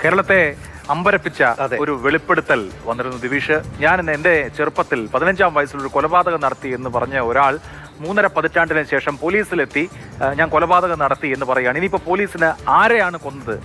കേരളത്തെ അമ്പരപ്പിച്ച ഒരു വെളിപ്പെടുത്തൽ വന്നിരുന്നു ദിവിഷ്. ഞാൻ എന്റെ ചെറുപ്പത്തിൽ 15-ാം വയസ്സിൽ ഒരു കൊലപാതകം നടത്തി എന്ന് പറഞ്ഞ ഒരാൾ 3.5 പതിറ്റാണ്ടിന് ശേഷം പോലീസിലെത്തി ഞാൻ കൊലപാതകം നടത്തി എന്ന് പറയുകയാണ്. ഇനിയിപ്പോൾ പോലീസിന് ആരെയാണ് കൊന്നത്,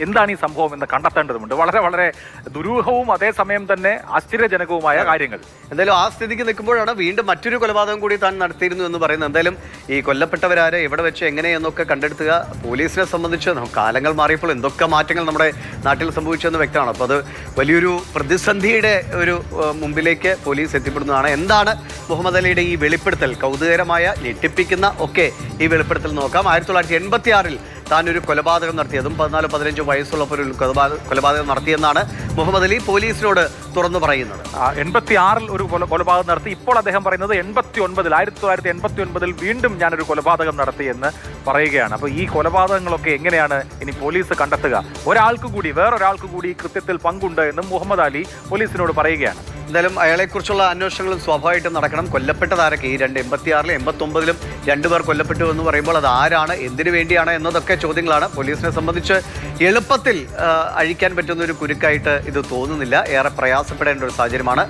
എന്താണ് ഈ സംഭവം എന്ന് കണ്ടെത്തേണ്ടതുണ്ട്. വളരെ വളരെ ദുരൂഹവും അതേസമയം തന്നെ ആശ്ചര്യജനകവുമായ കാര്യങ്ങൾ. എന്തായാലും ആ സ്ഥിതിക്ക് നിൽക്കുമ്പോഴാണ് വീണ്ടും മറ്റൊരു കൊലപാതകം കൂടി താൻ നടത്തിയിരുന്നു എന്ന് പറയുന്നത്. എന്തായാലും ഈ കൊല്ലപ്പെട്ടവരാരെ എവിടെ വെച്ച് എങ്ങനെയെന്നൊക്കെ കണ്ടെടുത്തുക പോലീസിനെ സംബന്ധിച്ച് കാലങ്ങൾ മാറിയപ്പോൾ എന്തൊക്കെ മാറ്റങ്ങൾ നമ്മുടെ നാട്ടിൽ സംഭവിച്ചെന്ന് വ്യക്തമാണ്. അപ്പോൾ അത് വലിയൊരു പ്രതിസന്ധിയുടെ ഒരു മുമ്പിലേക്ക് പോലീസ് എത്തിപ്പെടുന്നതാണ്. എന്താണ് മുഹമ്മദ് അലിയുടെ ഈ വെളിപ്പെടുത്തൽ, കൗതുകകരമായ ഞെട്ടിപ്പിക്കുന്ന ഒക്കെ ഈ വെളിപ്പെടുത്തൽ നോക്കാം. 1986-ൽ താനൊരു കൊലപാതകം നടത്തിയതും 14-15 വയസ്സുള്ളപ്പോൾ ഒരു കൊലപാതകം നടത്തിയെന്നാണ് മുഹമ്മദ് അലി പോലീസിനോട് തുറന്നു പറയുന്നത്. 86-ൽ ഒരു കൊലപാതകം നടത്തി. ഇപ്പോൾ അദ്ദേഹം പറയുന്നത് 1989-ൽ വീണ്ടും ഞാനൊരു കൊലപാതകം നടത്തി എന്ന് പറയുകയാണ്. അപ്പോൾ ഈ കൊലപാതകങ്ങളൊക്കെ എങ്ങനെയാണ് ഇനി പോലീസ് കണ്ടെത്തുക? വേറൊരാൾക്ക് കൂടി കൃത്യത്തിൽ പങ്കുണ്ട് എന്നും മുഹമ്മദ് അലി പോലീസിനോട് പറയുകയാണ്. എന്തായാലും അയാളെക്കുറിച്ചുള്ള അന്വേഷണങ്ങളും സ്വാഭാവികമായിട്ടും നടക്കണം. കൊല്ലപ്പെട്ടതാരൊക്കെ ഈ 86-ലും 89-ലും 2 പേർ കൊല്ലപ്പെട്ടു എന്ന് പറയുമ്പോൾ അത് ആരാണ്, എന്തിനു വേണ്ടിയാണ് എന്നതൊക്കെ ചോദ്യങ്ങളാണ്. പോലീസിനെ സംബന്ധിച്ച് എളുപ്പത്തിൽ അഴിക്കാൻ പറ്റുന്ന ഒരു കുരുക്കായിട്ട് ഇത് തോന്നുന്നില്ല. ഏറെ പ്രയാസപ്പെടേണ്ട ഒരു സാഹചര്യമാണ്.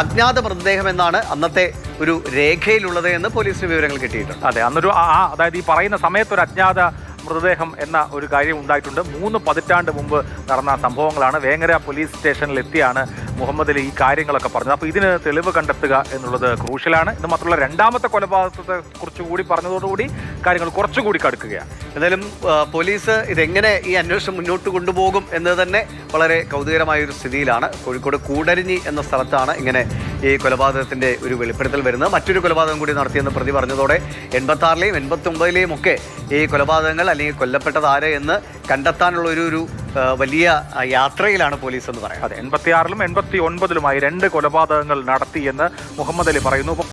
അജ്ഞാത മൃതദേഹം എന്നാണ് അന്നത്തെ ഒരു രേഖയിലുള്ളത് എന്ന് പോലീസിന് വിവരങ്ങൾ കിട്ടിയിട്ടുണ്ട്. അതെ, അന്നൊരു അതായത് ഈ പറയുന്ന സമയത്ത് ഒരു അജ്ഞാത മൃതദേഹം എന്ന ഒരു കാര്യം ഉണ്ടായിട്ടുണ്ട്. 3 പതിറ്റാണ്ട് മുമ്പ് നടന്ന സംഭവങ്ങളാണ്. വേങ്ങര പോലീസ് സ്റ്റേഷനിൽ എത്തിയാണ് മുഹമ്മദ് അലി ഈ കാര്യങ്ങളൊക്കെ പറഞ്ഞത്. അപ്പോൾ ഇതിന് തെളിവ് കണ്ടെത്തുക എന്നുള്ളത് ക്രൂഷ്യലാണ്. ഇത് മാത്രമല്ല രണ്ടാമത്തെ കൊലപാതകത്തെ കുറിച്ചുകൂടി പറഞ്ഞതോടുകൂടി കാര്യങ്ങൾ കുറച്ചുകൂടി കടുക്കുകയാണ്. എന്തായാലും പോലീസ് ഇതെങ്ങനെ ഈ അന്വേഷണം മുന്നോട്ട് കൊണ്ടുപോകും എന്ന് തന്നെ വളരെ കൗതുകരമായ ഒരു സ്ഥിതിയിലാണ്. കോഴിക്കോട് കൂടരഞ്ഞി എന്ന സ്ഥലത്താണ് ഇങ്ങനെ ഈ കൊലപാതകത്തിൻ്റെ ഒരു വെളിപ്പെടുത്തൽ വരുന്നത്. മറ്റൊരു കൊലപാതകം കൂടി നടത്തിയെന്ന് പ്രതി പറഞ്ഞതോടെ 86-ലെയും 89-ലെയും ഒക്കെ ഈ കൊലപാതകങ്ങൾ അല്ലെങ്കിൽ കൊല്ലപ്പെട്ടത് ആര് എന്ന് കണ്ടെത്താനുള്ള ഒരു വലിയ യാത്രയിലാണ് പോലീസ് എന്ന് പറയാം. അതെ, 86-ലും 89-ലുമായി 2 കൊലപാതകങ്ങൾ നടത്തിയെന്ന് മുഹമ്മദ് അലി പറയുന്നു.